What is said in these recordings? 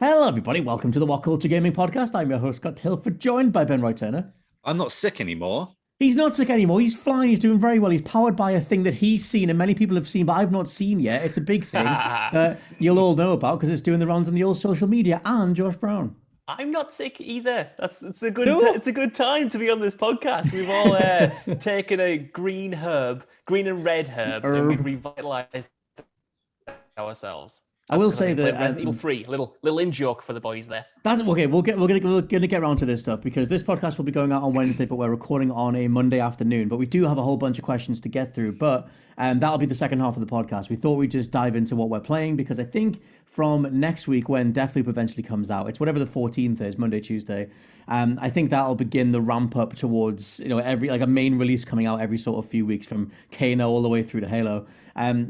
Hello, everybody. Welcome to the WhatCulture Gaming Podcast. I'm your host, Scott Tilford, joined by Ben Roy Turner. I'm not sick anymore. He's not sick anymore. He's flying. He's doing very well. He's powered by a thing that he's seen and many people have seen, but I've not seen yet. It's a big thing that you'll all know about because it's doing the rounds on the old social media. And Josh Brown. I'm not sick either. It's a good time to be on this podcast. We've all taken a green and red herb, and we've revitalized ourselves. I will say that Resident Evil 3, little in joke for the boys there. That's okay. We're gonna get around to this stuff because this podcast will be going out on Wednesday, but we're recording on a Monday afternoon. But we do have a whole bunch of questions to get through. But that'll be the second half of the podcast. We thought we'd just dive into what we're playing because I think from next week when Deathloop eventually comes out, it's whatever the 14th is, Monday, Tuesday. I think that'll begin the ramp up towards every a main release coming out every sort of few weeks from Kano all the way through to Halo.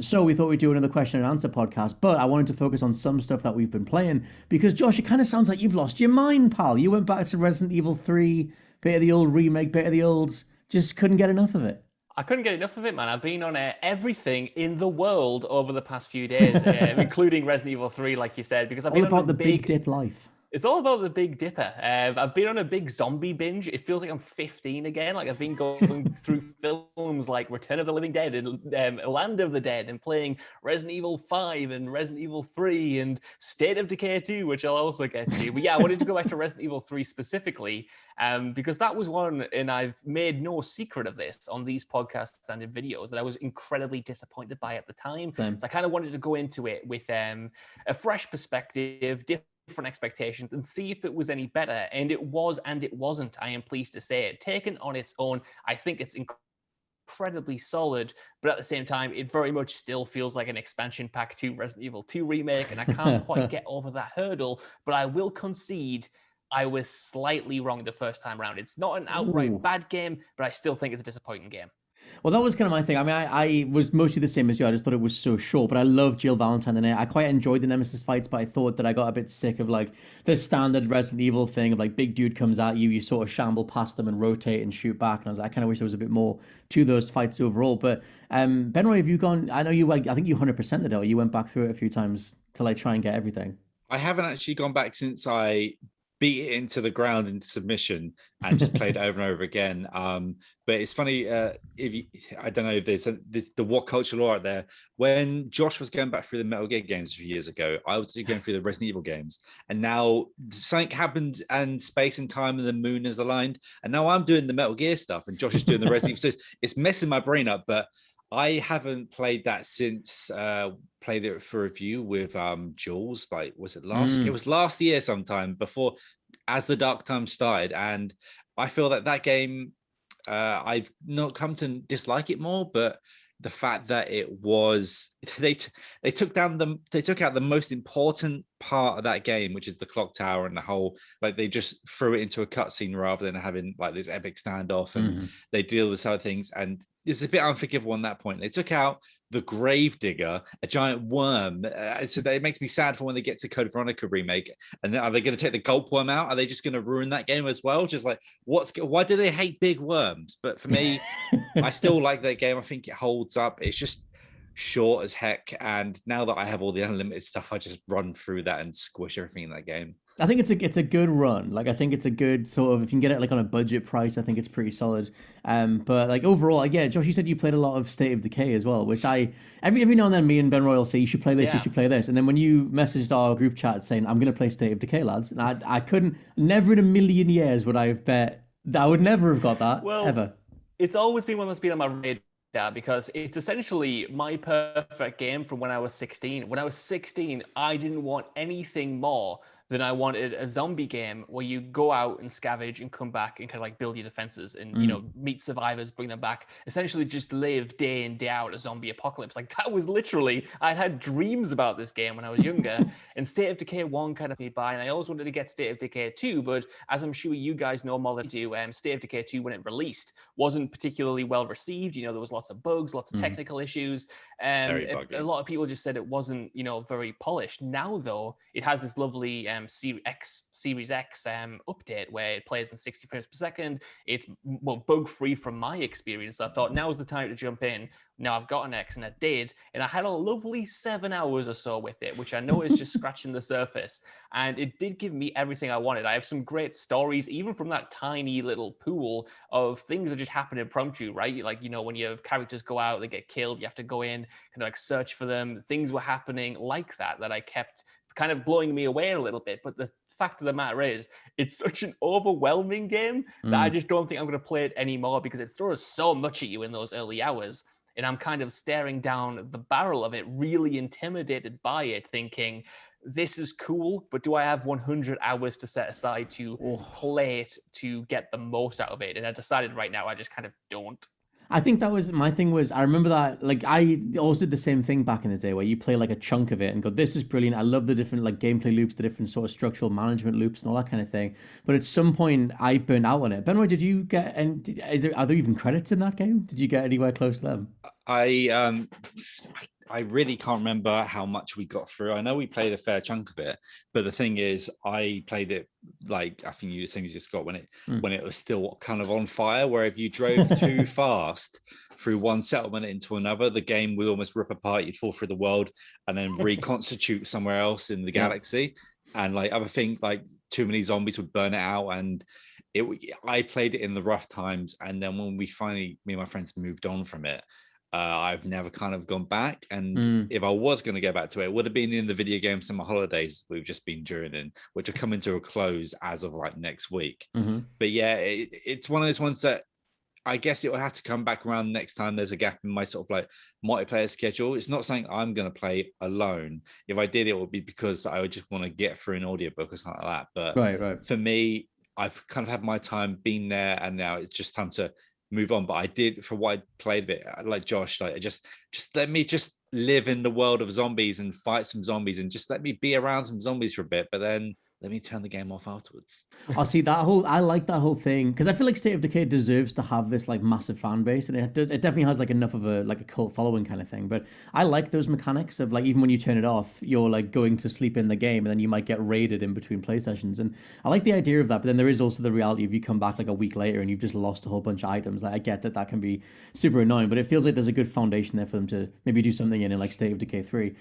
So we thought we'd do another question and answer podcast, but I wanted to focus on some stuff that we've been playing because Josh, it kind of sounds like you've lost your mind, pal. You went back to Resident Evil 3, bit of the old remake, bit of the old, just couldn't get enough of it. I couldn't get enough of it, man. I've been on everything in the world over the past few days, including Resident Evil 3, like you said, because I've been all about on the big dip life. It's all about the Big Dipper. I've been on a big zombie binge. It feels like I'm 15 again. Like I've been going through films like Return of the Living Dead and Land of the Dead and playing Resident Evil 5 and Resident Evil 3 and State of Decay 2, which I'll also get to. But yeah, I wanted to go back to Resident Evil 3 specifically because that was one, and I've made no secret of this on these podcasts and in videos, that I was incredibly disappointed by at the time. Same. So I kind of wanted to go into it with a fresh perspective, different expectations, and see if it was any better. And it was, and it wasn't. I am pleased to say it. Taken on its own, I think it's incredibly solid, but at the same time, it very much still feels like an expansion pack to Resident Evil 2 Remake, and I can't quite get over that hurdle, but I will concede I was slightly wrong the first time around. It's not an outright bad game, but I still think it's a disappointing game. Well, that was kind of my thing. I mean, I was mostly the same as you. I just thought it was so short, but I love Jill Valentine in it. I quite enjoyed the Nemesis fights, but I thought that I got a bit sick of the standard Resident Evil thing of big dude comes at you, you sort of shamble past them and rotate and shoot back. And I kind of wish there was a bit more to those fights overall. But Ben Roy, have you gone? I know you. I think you 100%ed it. Or you went back through it a few times to try and get everything. I haven't actually gone back since I beat it into the ground into submission and just played it over and over again. But it's funny, I don't know if there's the WhatCulture lore out there. When Josh was going back through the Metal Gear games a few years ago, I was going through the Resident Evil games, and now something happened and space and time and the moon is aligned, and now I'm doing the Metal Gear stuff and Josh is doing the Resident Evil. So it's messing my brain up, but I haven't played that since played it for review with Jules. Was it last? It was last year sometime before, as the Dark Time started, and I feel that game, I've not come to dislike it more, but the fact that it was they took out the most important part of that game, which is the clock tower, and the whole they just threw it into a cutscene rather than having this epic standoff, and they deal with other things, and it's a bit unforgivable on that point. They took out the grave digger, a giant worm, so that it makes me sad for when they get to Code Veronica remake. And are they going to take the gulp worm out? Are they just going to ruin that game as well? Just why do they hate big worms? But for me, I still like that game. I think it holds up. It's just short as heck. And now that I have all the unlimited stuff, I just run through that and squish everything in that game. I think it's a good run. I think it's a good sort of, if you can get it on a budget price, I think it's pretty solid. But overall, yeah, Josh, you said you played a lot of State of Decay as well, which every now and then me and Ben Royal say you should play this, you should play this, and then when you messaged our group chat saying I'm going to play State of Decay, lads, and I couldn't, never in a million years would I have bet that I would never have got that ever. It's always been one that's been on my radar because it's essentially my perfect game from when I was 16. When I was 16, I didn't want anything more than I wanted a zombie game where you go out and scavenge and come back and kind of build your defenses and, meet survivors, bring them back, essentially just live day in, day out a zombie apocalypse. That was literally, I had dreams about this game when I was younger. And State of Decay 1 kind of made by, and I always wanted to get State of Decay 2, but as I'm sure you guys know more than I do, State of Decay 2, when it released, wasn't particularly well received. There was lots of bugs, lots of technical issues. A lot of people just said it wasn't, very polished. Now, though, it has this lovely Series X update where it plays in 60 frames per second. It's bug free from my experience. So I thought now's the time to jump in. Now I've got an X, and I did, and I had a lovely 7 hours or so with it, which I know is just scratching the surface. And it did give me everything I wanted. I have some great stories, even from that tiny little pool of things that just happen impromptu, right? Like, when your characters go out, they get killed, you have to go in, kind of like search for them. Things were happening like that I kept kind of blowing me away a little bit. But the fact of the matter is, it's such an overwhelming game that I just don't think I'm going to play it anymore, because it throws so much at you in those early hours. And I'm kind of staring down the barrel of it, really intimidated by it, thinking, this is cool, but do I have 100 hours to set aside to play it to get the most out of it? And I decided right now I just kind of don't. I think that was my thing. Was I remember that, like, I also did the same thing back in the day, where you play like a chunk of it and go, this is brilliant, I love the different like gameplay loops, the different sort of structural management loops and all that kind of thing. But at some point I burned out on it. Benoit, did you get, and are there even credits in that game? Did you get anywhere close to them? I really can't remember how much we got through. I know we played a fair chunk of it, but the thing is, I played it like, I think you were saying, you just got when it was still kind of on fire, where if you drove too fast through one settlement into another, the game would almost rip apart. You'd fall through the world and then reconstitute somewhere else in the galaxy. And like other things, like too many zombies would burn it out. And I played it in the rough times. And then when we finally, me and my friends moved on from it, I've never kind of gone back. And if I was going to go back to it, it would have been in the video game summer holidays we've just been during, which are coming to a close as of like next week. But yeah, it's one of those ones that I guess it will have to come back around next time there's a gap in my sort of like multiplayer schedule. It's not something I'm going to play alone. If I did, it would be because I would just want to get through an audiobook or something like that. But right. For me, I've kind of had my time, been there, and now it's just time to move on. But I did, for what I played of it, like Josh, like just let me just live in the world of zombies and fight some zombies, and just let me be around some zombies for a bit, but then let me turn the game off afterwards. I see I like that whole thing, because I feel like State of Decay deserves to have this like massive fan base, and it definitely has like enough of a cult following kind of thing. But I like those mechanics of like, even when you turn it off, you're like going to sleep in the game, and then you might get raided in between play sessions. And I like the idea of that, but then there is also the reality of you come back like a week later and you've just lost a whole bunch of items. Like, I get that can be super annoying, but it feels like there's a good foundation there for them to maybe do something in like State of Decay 3.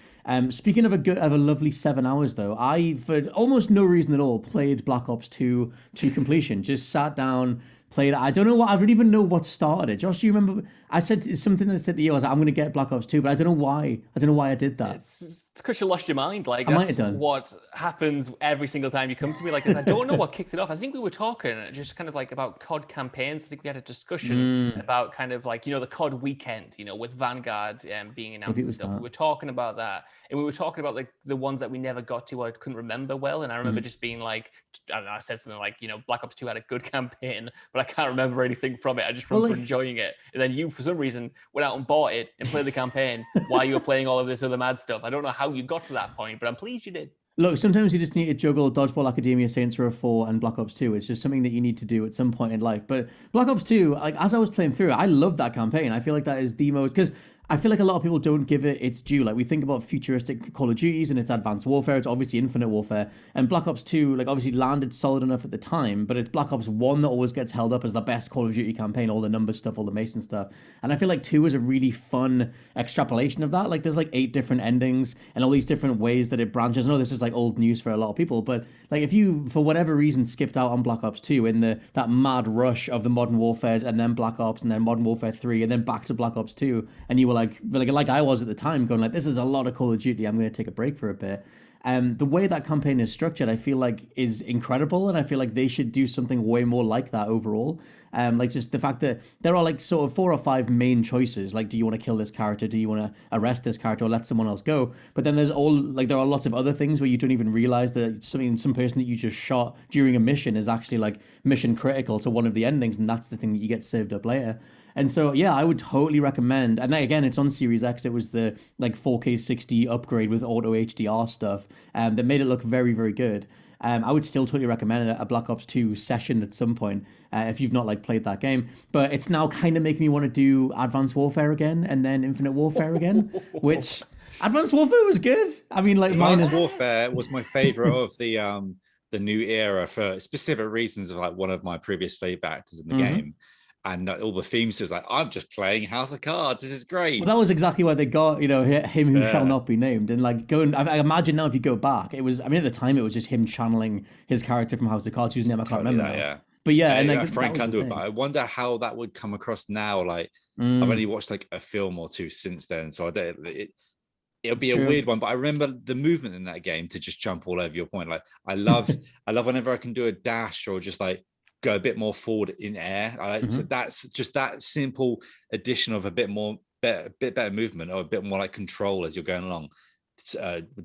Speaking of a lovely 7 hours though, I, for almost no reason at all, played Black Ops 2 to completion. Just sat down, played it. I don't know what, I don't even know what started it. Josh, do you remember? I said something that said to you, I was like, I'm going to get Black Ops 2, but I don't know why. I don't know why I did that. It's because you lost your mind. Like, I might have that's done. what happens every single time you come to me like this. I don't know what kicked it off. I think we were talking just kind of like about COD campaigns. I think we had a discussion about kind of like, the COD weekend, with Vanguard being announced and stuff. We were talking about that. And we were talking about like the ones that we never got to, I couldn't remember well. And I remember just being like, I don't know, I said something like, Black Ops 2 had a good campaign, but I can't remember anything from it. I just remember enjoying it. And then you, for some reason, went out and bought it and played the campaign while you were playing all of this other mad stuff. I don't know how you got to that point, but I'm pleased you did. Look, sometimes you just need to juggle Dodgeball Academia, Saints Row 4, and Black Ops 2. It's just something that you need to do at some point in life. But Black Ops 2, like, as I was playing through it, I love that campaign. I feel like that is the most, because I feel like a lot of people don't give it its due. Like, we think about futuristic Call of Duties and it's Advanced Warfare. It's obviously Infinite Warfare. And Black Ops 2, like, obviously landed solid enough at the time, but it's Black Ops 1 that always gets held up as the best Call of Duty campaign, all the numbers stuff, all the Mason stuff. And I feel like 2 is a really fun extrapolation of that. Like, there's like 8 different endings and all these different ways that it branches. I know this is like old news for a lot of people, but like, if you, for whatever reason, skipped out on Black Ops 2 in that mad rush of the Modern Warfares and then Black Ops and then Modern Warfare 3 and then back to Black Ops 2, and you were like I was at the time, going like, this is a lot of Call of Duty, I'm going to take a break for a bit. The way that campaign is structured, I feel like is incredible, and I feel like they should do something way more like that overall. Like, just the fact that there are like sort of 4 or 5 main choices. Like, do you want to kill this character? Do you want to arrest this character or let someone else go? But then there are lots of other things where you don't even realize that some person that you just shot during a mission is actually like mission critical to one of the endings, and that's the thing that you get served up later. And so, yeah, I would totally recommend. And then, again, it's on Series X. It was the like 4K 60 upgrade with auto HDR stuff that made it look very, very good. I would still totally recommend a Black Ops 2 session at some point if you've not like played that game. But it's now kind of making me want to do Advanced Warfare again and then Infinite Warfare again, which Advanced Warfare was good. I mean, like, Advanced Warfare was my favorite of the new era for specific reasons of like one of my previous favorite actors in the game. And all the themes was like, I'm just playing House of Cards. This is great. Well, that was exactly why they got, him who shall not be named. And like I imagine now if you go back, it was, I mean, at the time it was just him channeling his character from House of Cards, whose name I can't remember now. Yeah. But yeah, and like Frank Underwood. But I wonder how that would come across now. Like I've only watched like a film or two since then, so it'll be a weird one. But I remember the movement in that game, to just jump all over your point. Like I love whenever I can do a dash or just like go a bit more forward in air. So that's just that simple addition of a bit better movement, or a bit more like control as you're going along.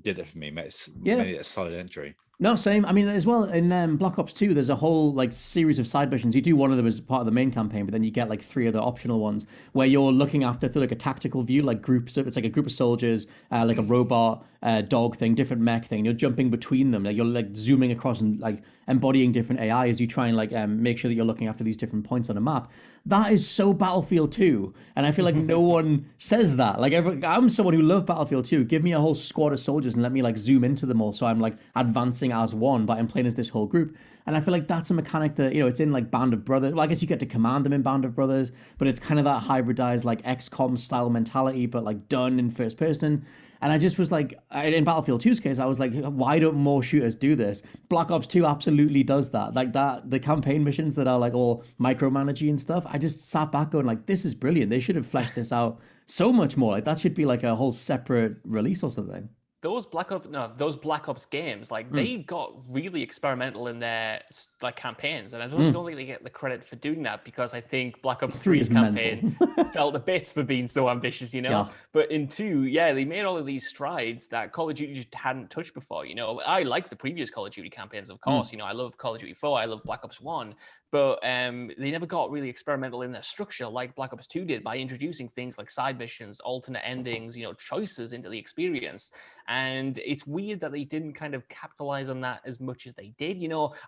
Did it for me, mate. Made it a solid entry. No, same. I mean, as well, in Black Ops 2, there's a whole like series of side missions. You do one of them as part of the main campaign, but then you get like 3 other optional ones where you're looking after, through like a tactical view, like groups of, it's like a group of soldiers, like a robot, dog thing, different mech thing. You're jumping between them. Like you're like zooming across and like embodying different AI as you try and like make sure that you're looking after these different points on a map. That is so Battlefield 2. And I feel like no one says that. Like I'm someone who loved Battlefield 2. Give me a whole squad of soldiers and let me like zoom into them all. So I'm like advancing as one, but I'm playing as this whole group. And I feel like that's a mechanic that, it's in like Band of Brothers. Well, I guess you get to command them in Band of Brothers, but it's kind of that hybridized like XCOM style mentality, but like done in first person. And I just was like, in Battlefield 2's case, I was like, why don't more shooters do this? Black Ops 2 absolutely does that. Like that, the campaign missions that are like all micromanaging and stuff, I just sat back going like, this is brilliant. They should have fleshed this out so much more. Like that should be like a whole separate release or something. Those Black Ops games, like they got really experimental in their like campaigns, and I don't think they get the credit for doing that, because I think Black Ops 3's campaign felt the bits for being so ambitious, Yeah. But in 2, they made all of these strides that Call of Duty just hadn't touched before. I like the previous Call of Duty campaigns, of course. I love Call of Duty 4, I love Black Ops 1. But they never got really experimental in their structure like Black Ops 2 did, by introducing things like side missions, alternate endings, choices into the experience. And it's weird that they didn't kind of capitalize on that as much as they did.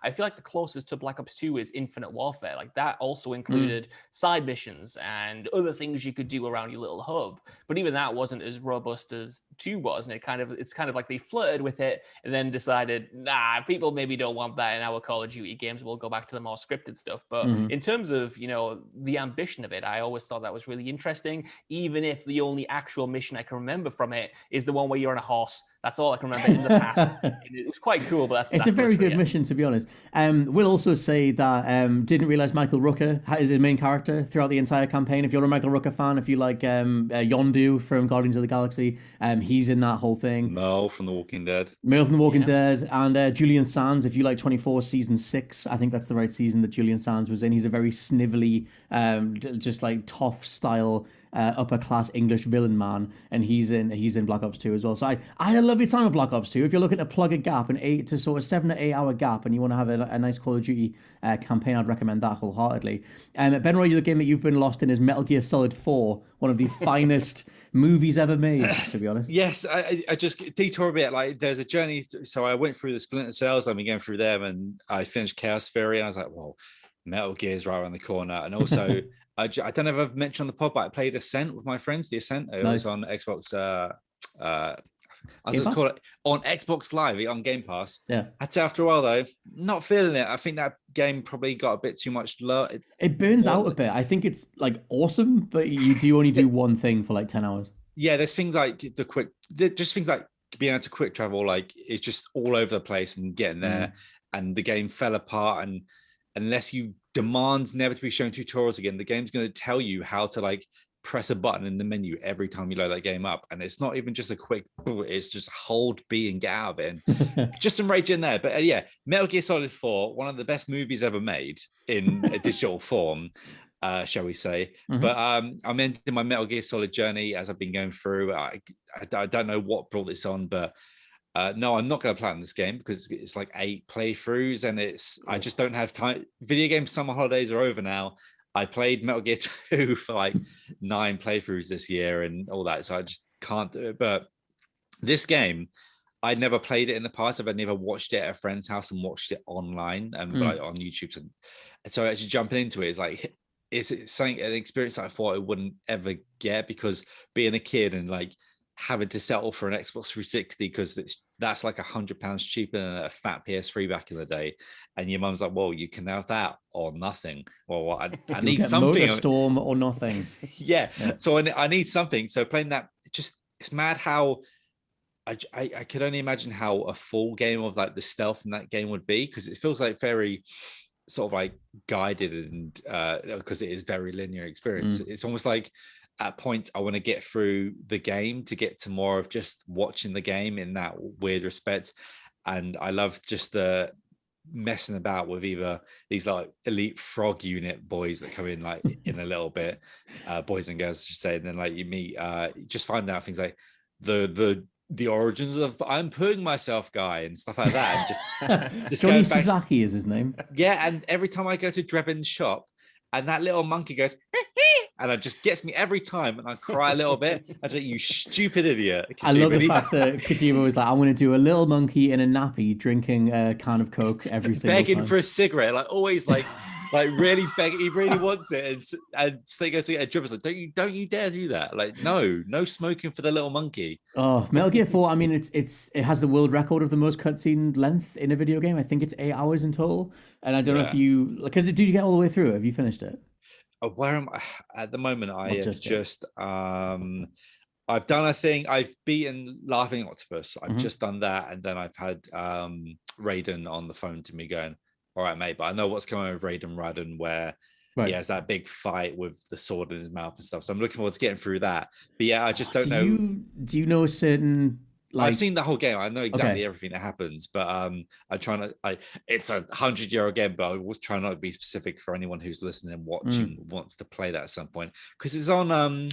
I feel like the closest to Black Ops 2 is Infinite Warfare. Like that also included side missions and other things you could do around your little hub. But even that wasn't as robust as 2 was. And it's kind of like they flirted with it and then decided, people maybe don't want that in our Call of Duty games. We'll go back to the more scripted stuff. But in terms of, the ambition of it, I always thought that was really interesting, even if the only actual mission I can remember from it is the one where you're on a horse. That's all I can remember in the past. It was quite cool, but it's a very good mission, to be honest. We'll also say that didn't realize Michael Rooker is his main character throughout the entire campaign. If you're a Michael Rooker fan, if you like Yondu from Guardians of the Galaxy, he's in that whole thing. Mel from The Walking Dead. And Julian Sands, if you like 24 season 6, I think that's the right season that Julian Sands was in. He's a very snivelly, just like tough style upper class English villain man, and he's in Black Ops 2 as well. So I had a lovely time with Black Ops 2. If you're looking to plug a gap, an 7 to 8 hour gap, and you want to have a nice Call of Duty campaign, I'd recommend that wholeheartedly. Ben Roy, the game that you've been lost in is Metal Gear Solid 4, one of the finest movies ever made, to be honest. Yes, I just detour a bit. Like there's a journey. So I went through the Splinter Cells. I've been going through them, and I finished Chaos Theory, and I was like, well, Metal Gear's right around the corner. And also, I don't know if I've mentioned on the pod, but I played Ascent with my friends. The Ascent. It was on Xbox. I was going to call it on Xbox Live on Game Pass. Yeah. I'd say after a while though, not feeling it. I think that game probably got a bit too much love. It burns out a bit. I think it's like awesome, but you do only do one thing for like 10 hours. Yeah, there's things like just things like being able to quick travel. Like it's just all over the place and getting there, and the game fell apart. And unless you demand never to be shown tutorials again, the game's going to tell you how to like press a button in the menu every time you load that game up, and it's not even just a quick, it's just hold B and get out of it. And just some rage in there. But Metal Gear Solid 4, one of the best movies ever made in a digital form, shall we say. But I'm ending my Metal Gear Solid journey as I've been going through. I don't know what brought this on, but no, I'm not going to play on this game because it's like 8 playthroughs, and I just don't have time. Video game summer holidays are over now. I played Metal Gear 2 for like 9 playthroughs this year and all that, so I just can't do it. But this game, I'd never played it in the past. I've never watched it at a friend's house and watched it online and like on YouTube. And so actually jumping into it is like, it's something, an experience that I thought I wouldn't ever get, because being a kid and like having to settle for an Xbox 360 because that's like £100 cheaper than a fat PS3 back in the day, and your mum's like, well, you can have that or nothing. Well, I need something. Motorstorm or nothing. Yeah. So I need something. So playing that, it's mad how I could only imagine how a full game of like the stealth in that game would be, because it feels like very sort of like guided, and because it is very linear experience. It's almost like at points I want to get through the game to get to more of just watching the game in that weird respect. And I love just the messing about with either these like elite frog unit boys that come in like in a little bit, boys and girls I should say, and then like you meet just find out things like the origins of I'm putting myself guy and stuff like that, and just Johnny Sasaki is his name. Yeah, and every time I go to Drebin's shop and that little monkey goes and it just gets me every time, and I cry a little bit. I was like, you stupid idiot. Kojima. I love the fact that Kojima was like, I'm going to do a little monkey in a nappy drinking a can of Coke every single time. Begging for a cigarette, like always like really begging. He really wants it. And Snake goes to get a dribble. Like, don't you dare do that. Like, no smoking for the little monkey. Oh, Metal Gear 4, I mean, it has the world record of the most cutscene length in a video game. I think it's 8 hours in total. And I don't know if because did you get all the way through? Have you finished it? Where am I at the moment? I've done a thing. I've beaten Laughing Octopus. I've just done that, and then I've had Raiden on the phone to me going, all right, mate, but I know what's going on with Raiden Radden, where he has that big fight with the sword in his mouth and stuff. So I'm looking forward to getting through that. But yeah, I just don't know. Do you know a certain... I've seen the whole game. I know exactly everything that happens, but I'm trying to. It's a 100-year game, but I was trying not to be specific for anyone who's listening and watching wants to play that at some point, because it's on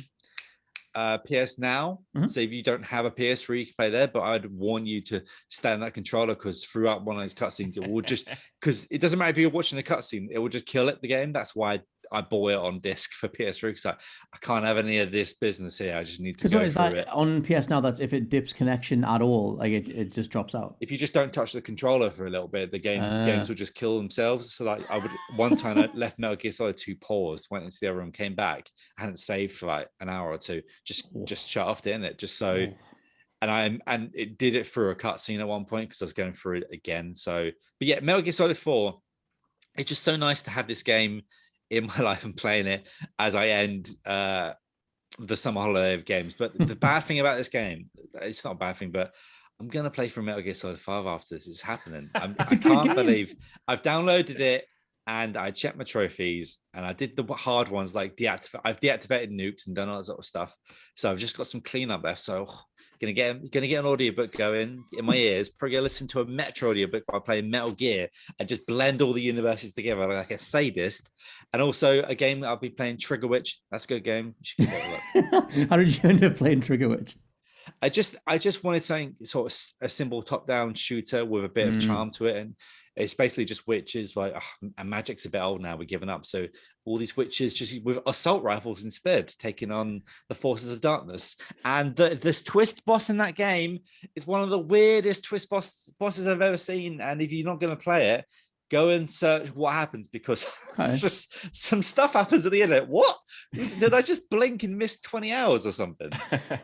PS Now. So if you don't have a PS3, you can play there. But I'd warn you to stay on that controller, because throughout one of those cutscenes, it will just because it doesn't matter if you're watching a cutscene, it will just kill it the game. That's why I bought it on disc for PS3, because I can't have any of this business here. I just need to go through it. On PS Now, that's if it dips connection at all, like it just drops out. If you just don't touch the controller for a little bit, the games will just kill themselves. So like one time I left Metal Gear Solid 2 paused, went into the other room, came back, I hadn't saved for like an hour or two, just shut off the internet, just so. And it did it through a cutscene at one point because I was going through it again. So, but yeah, Metal Gear Solid 4, it's just so nice to have this game in my life and playing it as I end the summer holiday of games. But the bad thing about this game, it's not a bad thing, but I'm gonna play from Metal Gear Solid 5 after this. It's happening. I can't believe I've downloaded it and I checked my trophies and I did the hard ones, like I've deactivated nukes and done all that sort of stuff. So I've just got some cleanup left. So gonna get an audiobook going in my ears. Probably gonna listen to a Metro audiobook while playing Metal Gear and just blend all the universes together like a sadist. And also a game that I'll be playing, Trigger Witch. That's a good game. You should give it a look. How did you end up playing Trigger Witch? I just wanted something sort of a simple top-down shooter with a bit of charm to it, and it's basically just witches. Like, and magic's a bit old now. We're giving up. So all these witches just with assault rifles instead, taking on the forces of darkness. And this twist boss in that game is one of the weirdest twist bosses I've ever seen. And if you're not going to play it, go and search what happens, because just some stuff happens at the end. What? Did I just blink and miss 20 hours or something?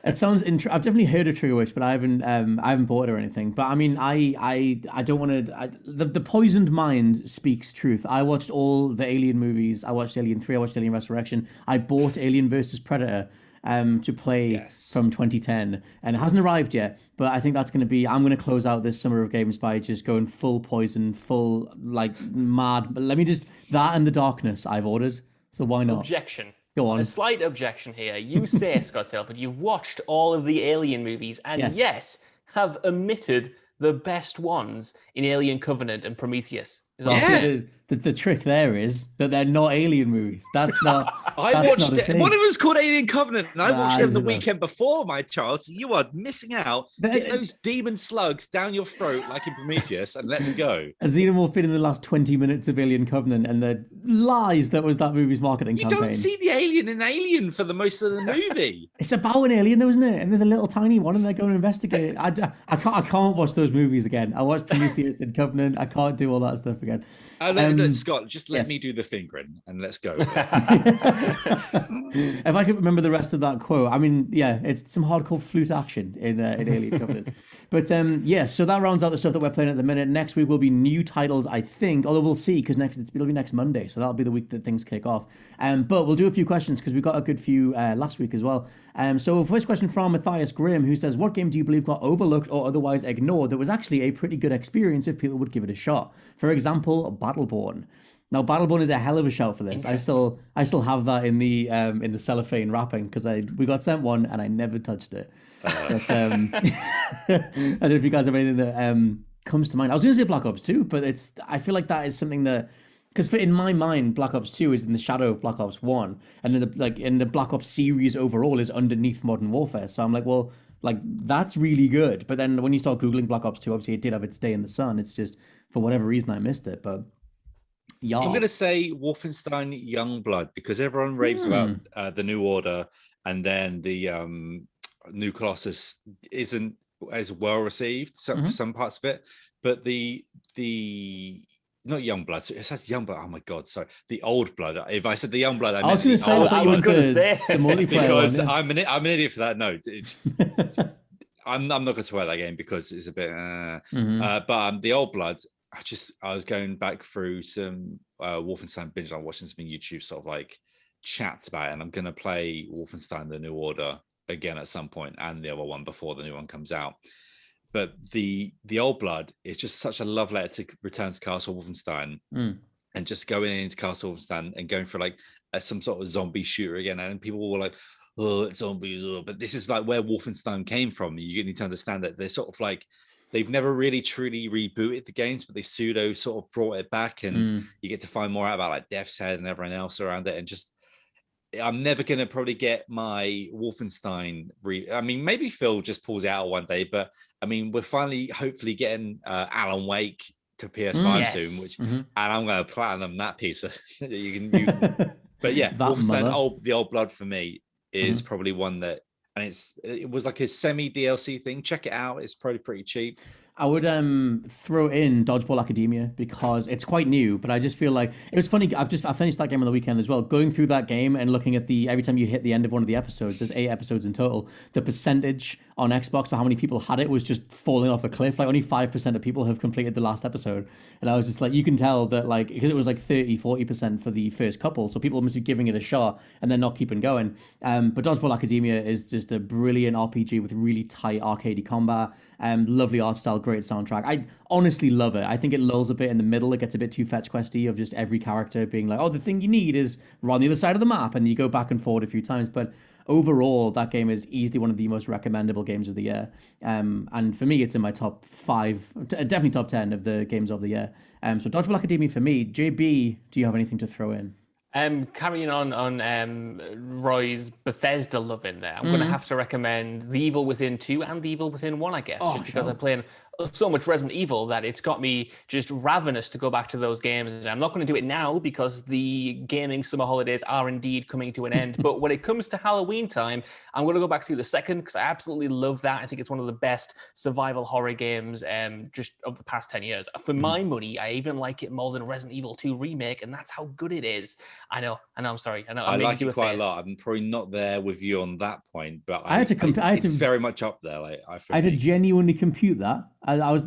It sounds interesting. I've definitely heard of Trigger Witch, but I haven't bought it or anything. But I mean, I don't want to. The poisoned mind speaks truth. I watched all the Alien movies. I watched Alien 3. I watched Alien Resurrection. I bought Alien versus Predator to play from 2010, and it hasn't arrived yet, but I think that's going to be, I'm going to close out this summer of games by just going full poison, full like mad. But let me just, that and The Darkness I've ordered, so why not? Objection. Go on. A slight objection here. You say, Scott Telford, you've watched all of the Alien movies and yet have omitted the best ones in Alien Covenant and Prometheus. The trick there is that they're not Alien movies. That's not. I watched it. One of them was called Alien Covenant, and I watched them the weekend before, my child. So you are missing out. Get those demon slugs down your throat like in Prometheus, and let's go. A xenomorph in the last 20 minutes of Alien Covenant, and the lies that was that movie's marketing campaign. You don't see the alien in Alien for the most of the movie. It's about an alien, though, isn't it? And there's a little tiny one, and they're going to investigate it. I can't watch those movies again. I watched Prometheus and Covenant. I can't do all that stuff stuff again. Look, Scott, just let yes. me do the fingering and let's go with it. If I could remember the rest of that quote, I mean, yeah, it's some hardcore flute action in Alien Covenant. But yeah, so that rounds out the stuff that we're playing at the minute. Next week will be new titles, I think, although we'll see, because it'll be next Monday, so that'll be the week that things kick off. But we'll do a few questions, because we got a good few last week as well. So first question from Matthias Grimm, who says, what game do you believe got overlooked or otherwise ignored that was actually a pretty good experience if people would give it a shot? For example, Battleborn. Now, Battleborn is a hell of a shout for this. I still have that in the cellophane wrapping, because we got sent one and I never touched it. But, I don't know if you guys have anything that comes to mind. I was going to say Black Ops 2, but I feel like that is something that, because in my mind, Black Ops 2 is in the shadow of Black Ops 1, and in the Black Ops series overall is underneath Modern Warfare. So I'm like, well, like that's really good. But then when you start Googling Black Ops 2, obviously it did have its day in the sun. It's just, for whatever reason, I missed it. But yeah, I'm going to say Wolfenstein Youngblood, because everyone raves about the New Order, and then the New Colossus isn't as well received for some parts of it. But the not Youngblood, it says Youngblood. Oh my god, sorry, the Old Blood. If I said the Youngblood, I was going to say the multiplayer because one, yeah. I'm an idiot for that. No, I'm not going to swear that game because it's a bit. But the Old Blood, I was going back through some Wolfenstein binge. I'm watching some YouTube sort of like chats about it, and I'm going to play Wolfenstein: The New Order again at some point, and the other one before the new one comes out. But the Old Blood is just such a love letter to return to Castle Wolfenstein, and just going into Castle Wolfenstein and going for like some sort of zombie shooter again. And people were like, "Oh, it's zombies," but this is like where Wolfenstein came from. You need to understand that they're sort of like, they've never really truly rebooted the games, but they pseudo sort of brought it back, and you get to find more out about like Death's Head and everyone else around it. And just, I'm never going to probably get my Wolfenstein. I mean, maybe Phil just pulls it out one day, but I mean, we're finally hopefully getting Alan Wake to PS5 soon, which, and I'm going to platinum that piece. You can, but yeah, Wolfenstein, the Old Blood for me is probably one that, and it was like a semi DLC thing. Check it out; it's probably pretty cheap. I would throw in Dodgeball Academia, because it's quite new, but I just feel like it was funny. I finished that game on the weekend as well. Going through that game and looking at every time you hit the end of one of the episodes, there's 8 episodes in total. The percentage on Xbox for how many people had it was just falling off a cliff. Like only 5% of people have completed the last episode, and I was just like, you can tell that, like, because it was like 30-40% for the first couple, so people must be giving it a shot and then not keeping going. But Dodgeball Academia is just a brilliant RPG with really tight arcadey combat. Lovely art style, great soundtrack. I honestly love it. I think it lulls a bit in the middle. It gets a bit too fetch questy of just every character being like, oh, the thing you need is right on the other side of the map, and you go back and forward a few times. But overall, that game is easily one of the most recommendable games of the year. And for me, it's in my top 5, definitely top 10 of the games of the year. So Dodgeball Academy for me. JB, do you have anything to throw in? Carrying on Roy's Bethesda love in there, I'm going to have to recommend The Evil Within 2 and The Evil Within 1, I guess, just because I'm playing so much Resident Evil that it's got me just ravenous to go back to those games. And I'm not going to do it now because the gaming summer holidays are indeed coming to an end. But when it comes to Halloween time, I'm going to go back through the second, because I absolutely love that. I think it's one of the best survival horror games just of the past 10 years. For my money, I even like it more than Resident Evil 2 Remake, and that's how good it is. I know, I'm sorry. I like it quite a lot. I'm probably not there with you on that point, but it's very much up there. Like I had to genuinely compute that. I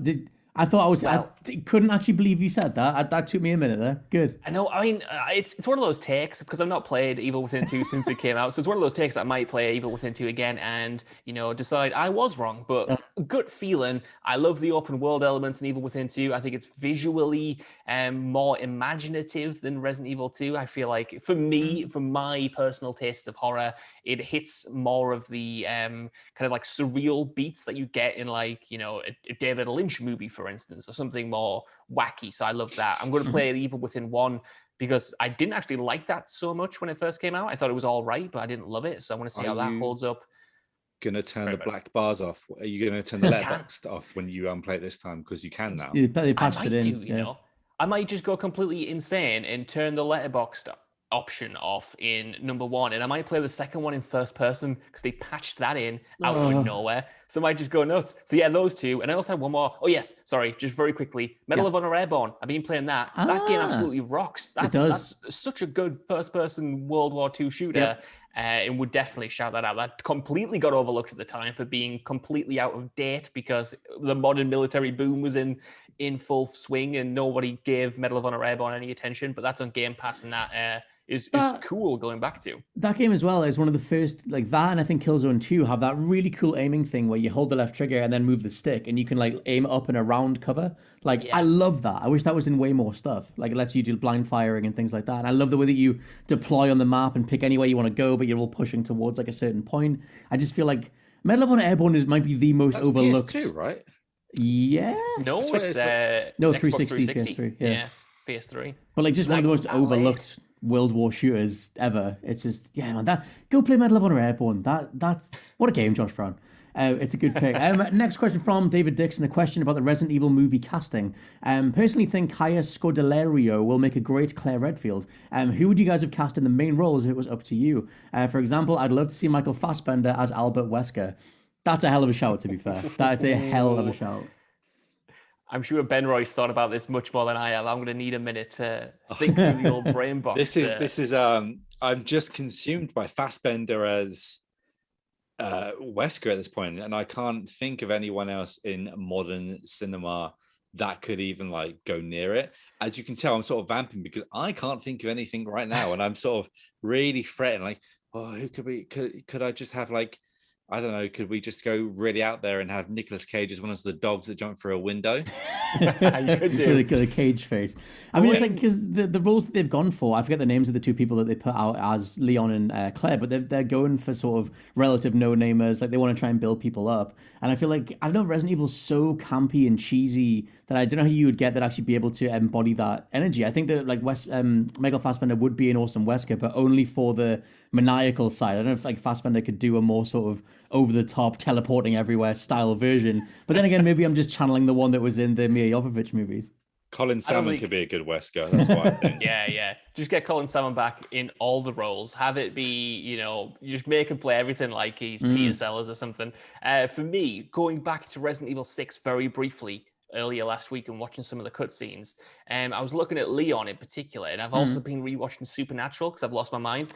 couldn't actually believe you said that. That took me a minute there. Good. I know. I mean, it's one of those takes, because I've not played Evil Within 2 since it came out. So it's one of those takes that I might play Evil Within 2 again and, decide I was wrong. But gut feeling, I love the open world elements in Evil Within 2. I think it's visually more imaginative than Resident Evil 2. I feel like, for me, for my personal taste of horror, it hits more of the kind of like surreal beats that you get in like, a David Lynch movie, for instance, or something more wacky. So I love that. I'm going to play Evil Within 1 because I didn't actually like that so much when it first came out. I thought it was all right, but I didn't love it. So I want to see how that holds up. Gonna turn the black bars off? Are you gonna turn the letterbox off when you play it this time? Because you can now. They patched it in. I might just go completely insane and turn the letterbox option off in number 1, and I might play the second one in first person because they patched that in out of nowhere. So I might just go nuts. So yeah, those two. And I also have one more. Oh yes, sorry, just very quickly. Medal of Honor Airborne. I've been playing that. That game absolutely rocks. That's such a good first person World War II shooter. And would definitely shout that out. That completely got overlooked at the time for being completely out of date because the modern military boom was in full swing and nobody gave Medal of Honor Airborne any attention. But that's on Game Pass, and that is cool going back to. That game as well is one of the first, like that, and I think Killzone 2 have that really cool aiming thing where you hold the left trigger and then move the stick and you can like aim up and around cover. Like, I love that. I wish that was in way more stuff. Like, it lets you do blind firing and things like that. And I love the way that you deploy on the map and pick any way you want to go, but you're all pushing towards like a certain point. I just feel like Medal of Honor Airborne might be the most overlooked. PS2, right? Yeah. No, it's no, Xbox 360, PS3. Yeah, PS3. But like, just one of the most overlooked World War shooters ever. It's just, man, go play Medal of Honor Airborne. That's what a game, Josh Brown. It's a good pick. Next question from David Dixon, a question about the Resident Evil movie casting. Personally think Kaya Scodelario will make a great Claire Redfield. Who would you guys have cast in the main roles if it was up to you? For example, I'd love to see Michael Fassbender as Albert Wesker. That's a hell of a shout, to be fair. That's a hell of a shout. I'm sure Ben Royce thought about this much more than I have. I'm going to need a minute to think through the old brain box. This is I'm just consumed by Fassbender as Wesker at this point, and I can't think of anyone else in modern cinema that could even like go near it. As you can tell, I'm sort of vamping because I can't think of anything right now, and I'm sort of really fretting. Like, who could we? Could I just have like? I don't know, could we just go really out there and have Nicolas Cage as one of the dogs that jump through a window? You could do. With a cage face. I mean, it's like, because the roles that they've gone for, I forget the names of the two people that they put out as Leon and Claire, but they're going for sort of relative no-namers. Like, they want to try and build people up. And I feel like, I don't know, Resident Evil's so campy and cheesy that I don't know how you would get that actually be able to embody that energy. I think that, like, Michael Fassbender would be an awesome Wesker, but only for the maniacal side. I don't know if, like, Fassbender could do a more sort of over-the-top, teleporting everywhere style version. But then again, maybe I'm just channeling the one that was in the Mia Jovovich movies. Colin Salmon could be a good Wesker. That's what I think. Yeah. Just get Colin Salmon back in all the roles. Have it be, you just make him play everything like he's Peter Sellers or something. For me, going back to Resident Evil 6 very briefly, earlier last week and watching some of the cutscenes, I was looking at Leon in particular, and I've also been rewatching Supernatural because I've lost my mind.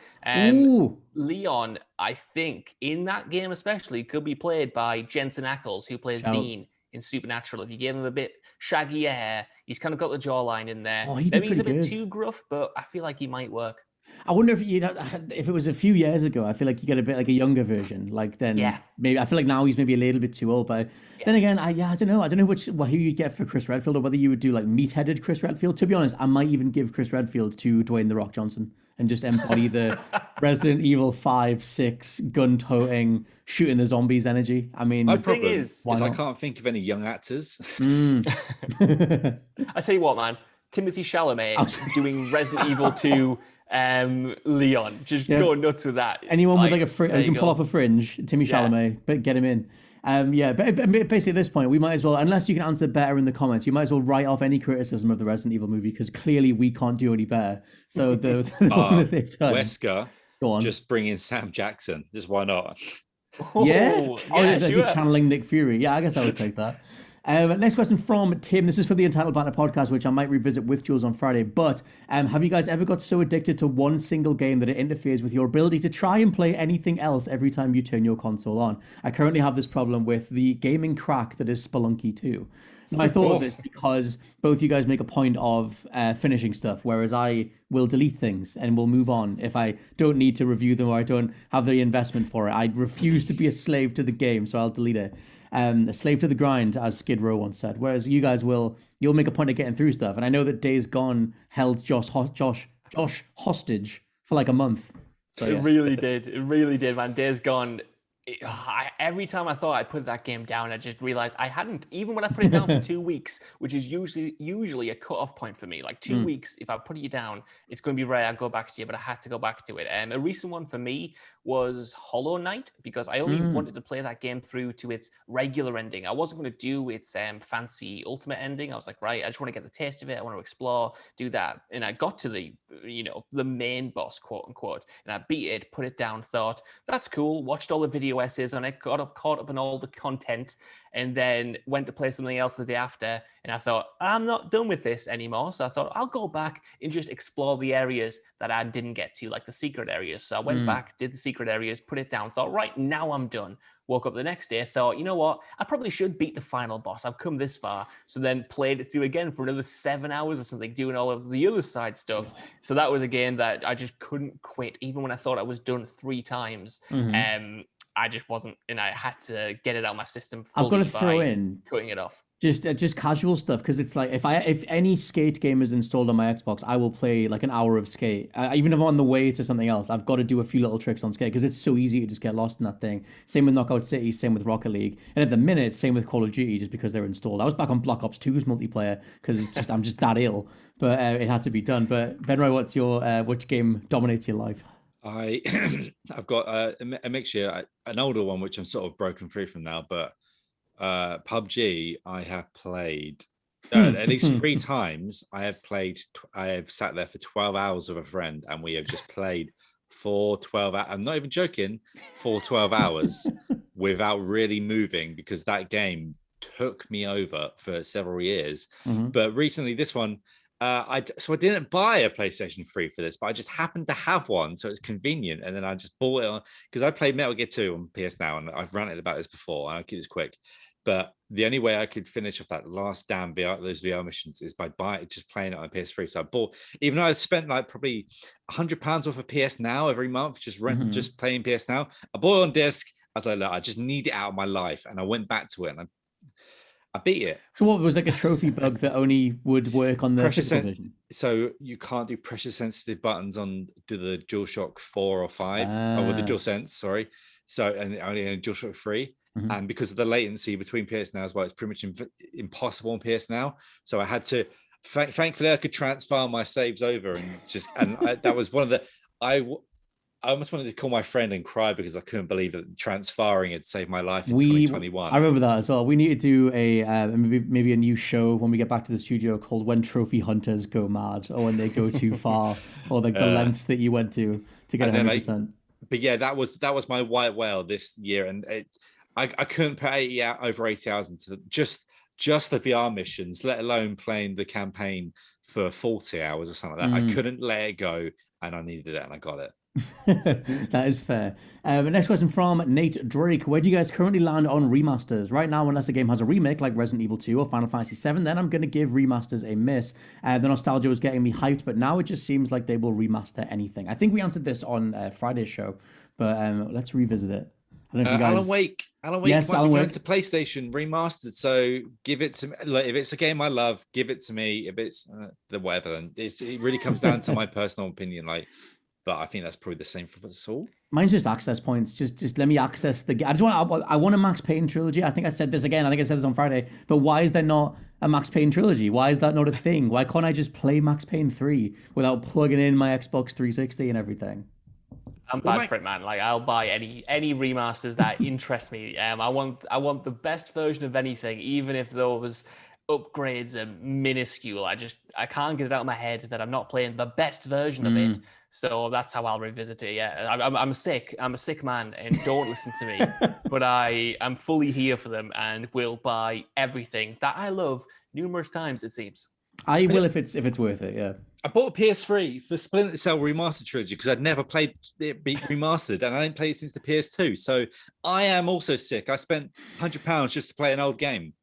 Leon, I think, in that game especially, could be played by Jensen Ackles, who plays Dean in Supernatural. If you gave him a bit shaggier hair, he's kind of got the jawline in there. Maybe he's a bit too gruff, but I feel like he might work. I wonder if if it was a few years ago, I feel like you get a bit like a younger version. Like then maybe I feel like now he's maybe a little bit too old. But then again, I don't know. I don't know who you'd get for Chris Redfield, or whether you would do like meat-headed Chris Redfield. To be honest, I might even give Chris Redfield to Dwayne The Rock Johnson and just embody the Resident Evil 5, 6 gun-toting, shooting the zombies energy. I mean, my problem is I can't think of any young actors. I tell you what, man, Timothée Chalamet doing Resident Evil 2. Leon, just go nuts with that. Anyone with like a who can pull off a fringe, Timmy Chalamet, but get him in. But basically at this point, we might as well, unless you can answer better in the comments, you might as well write off any criticism of the Resident Evil movie, because clearly we can't do any better. So the one that they've done. Wesker, just bring in Sam Jackson. Just why not? They'd be channeling Nick Fury. Yeah, I guess I would take that. Next question from Tim. This is for the Entitled Banter podcast, which I might revisit with Jules on Friday. But have you guys ever got so addicted to one single game that it interferes with your ability to try and play anything else every time you turn your console on? I currently have this problem with the gaming crack that is Spelunky 2. Now, I thought of this because both you guys make a point of finishing stuff, whereas I will delete things and will move on if I don't need to review them or I don't have the investment for it. I refuse to be a slave to the game, so I'll delete it. A slave to the grind, as Skid Row once said. Whereas you guys you'll make a point of getting through stuff. And I know that Days Gone held Josh hostage for like a month. So It really did, man. Days Gone, Every time I thought I'd put that game down, I just realized I hadn't. Even when I put it down for 2 weeks, which is usually a cut-off point for me. Like 2 weeks, if I put it down, it's going to be rare. I'll go back to it, but I had to go back to it. A recent one for me was Hollow Knight, because I only wanted to play that game through to its regular ending. I wasn't going to do its fancy ultimate ending. I was like, right, I just want to get the taste of it. I want to explore, do that. And I got to the main boss, quote unquote, and I beat it, put it down, thought, that's cool. Watched all the video essays on it, caught up on all the content, and then went to play something else the day after. And I thought, I'm not done with this anymore. So I thought I'll go back and just explore the areas that I didn't get to, like the secret areas. So I went back, did the secret areas, put it down, thought, right, now I'm done. Woke up the next day, thought, you know what? I probably should beat the final boss. I've come this far. So then played it through again for another 7 hours or something, doing all of the other side stuff. So that was a game that I just couldn't quit, even when I thought I was done 3 times. I just wasn't, and I had to get it out of my system fully. I've got to throw in cutting it off. Just casual stuff, because it's like if any Skate game is installed on my Xbox, I will play like an hour of Skate. Even if I'm on the way to something else, I've got to do a few little tricks on Skate, because it's so easy to just get lost in that thing. Same with Knockout City, same with Rocket League, and at the minute, same with Call of Duty, just because they're installed. I was back on Black Ops 2's multiplayer because I'm just that ill, but it had to be done. But Benroy, what's your which game dominates your life? I've got a mixture, an older one which I'm sort of broken free from now, but PUBG I have played at least 3 times. I have sat there for 12 hours with a friend, and we have just played for 12 hours. I'm not even joking, for 12 hours without really moving, because that game took me over for several years. But recently, this one, I didn't buy a PlayStation 3 for this, but I just happened to have one, so it's convenient. And then I just bought it because I played Metal Gear 2 on PS Now, and I've ranted about this before, and I'll keep this quick. But the only way I could finish off that last damn those VR missions is by just playing it on PS3. So I bought, even though I spent like probably £100 worth of PS Now every month, just playing PS Now, I bought it on disc. I was like, look, I just need it out of my life, and I went back to it, and I beat it. So what was like a trophy bug that only would work on the physical version? So you can't do pressure sensitive buttons on the DualShock 4 or 5, or with the DualSense, sorry. So, and only in DualShock 3. And because of the latency between PS Now as well, it's pretty much impossible on PS Now. So I had to, thankfully I could transfer my saves over, that was one of the, I almost wanted to call my friend and cry because I couldn't believe that transferring had saved my life in 2021. I remember that as well. We need to do maybe a new show when we get back to the studio called When Trophy Hunters Go Mad, or when they go too far, or like the lengths that you went to get 100%. But yeah, that was my white whale this year, and I couldn't put over 80 hours into just the VR missions, let alone playing the campaign for 40 hours or something like that. I couldn't let it go, and I needed it, and I got it. That is fair. Next question from Nate Drake. Where do you guys currently land on remasters? Right now, unless a game has a remake like Resident Evil 2 or Final Fantasy 7, then I'm going to give remasters a miss. The nostalgia was getting me hyped, but now it just seems like they will remaster anything. I think we answered this on Friday's show, but let's revisit it. I don't know if you guys... Alan Wake yes, might be going to PlayStation remastered, so give it to me. Like, if it's a game I love, give it to me. If it's the whatever, then it really comes down to my personal opinion. But I think that's probably the same for us all. Mine's just access points. Just let me access the game. I want a Max Payne trilogy. I think I said this again. I think I said this on Friday. But why is there not a Max Payne trilogy? Why is that not a thing? Why can't I just play Max Payne 3 without plugging in my Xbox 360 and everything? I'm bad for it, man. Like, I'll buy any remasters that interest me. I want the best version of anything, even if those upgrades are minuscule. I can't get it out of my head that I'm not playing the best version of it. So that's how I'll revisit it. Yeah, I'm sick. I'm a sick man, and don't listen to me. But I'm fully here for them, and will buy everything that I love numerous times. It seems. I will if it's worth it. Yeah. I bought a PS3 for Splinter Cell Remastered Trilogy because I'd never played it be remastered, and I didn't play it since the PS2. So I am also sick. I spent £100 just to play an old game.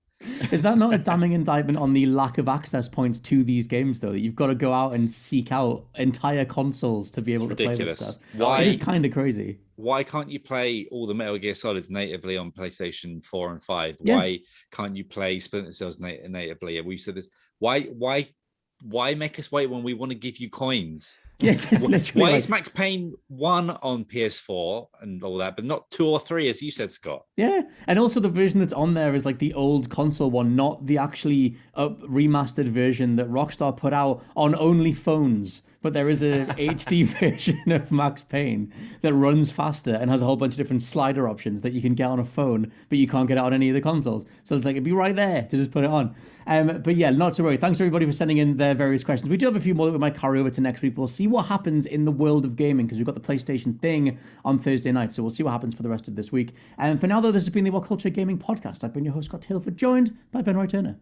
Is that not a damning indictment on the lack of access points to these games, though? That you've got to go out and seek out entire consoles to be able to play this stuff. It is kind of crazy. Why can't you play all the Metal Gear Solids natively on PlayStation 4 and 5? Yeah. Why can't you play Splinter Cells natively? We've said this. Why make us wait when we want to give you coins? Yeah, it's literally Why like, is Max Payne 1 on PS4 and all that, but not 2 or 3, as you said, Scott? yeah, and also the version that's on there is like the old console one, not the actually remastered version that Rockstar put out on only phones. But there is a HD version of Max Payne that runs faster and has a whole bunch of different slider options that you can get on a phone, but you can't get it on any of the consoles. So it's like, it'd be right there to just put it on. But yeah, not to worry. Thanks everybody for sending in their various questions. We do have a few more that we might carry over to next week. We'll see what happens in the world of gaming because we've got the PlayStation thing on Thursday night. So we'll see what happens for the rest of this week. And for now, though, this has been the WhatCulture Gaming Podcast. I've been your host, Scott Tailford, joined by Ben Roy Turner.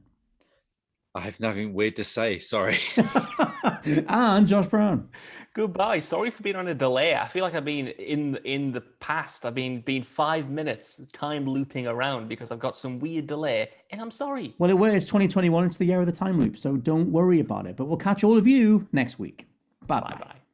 I have nothing weird to say. Sorry. And Josh Brown. Goodbye. Sorry for being on a delay. I feel like I've been in the past. I've been 5 minutes time looping around because I've got some weird delay, and I'm sorry. Well, it's 2021. It's the year of the time loop, so don't worry about it. But we'll catch all of you next week. Bye-bye. Bye-bye.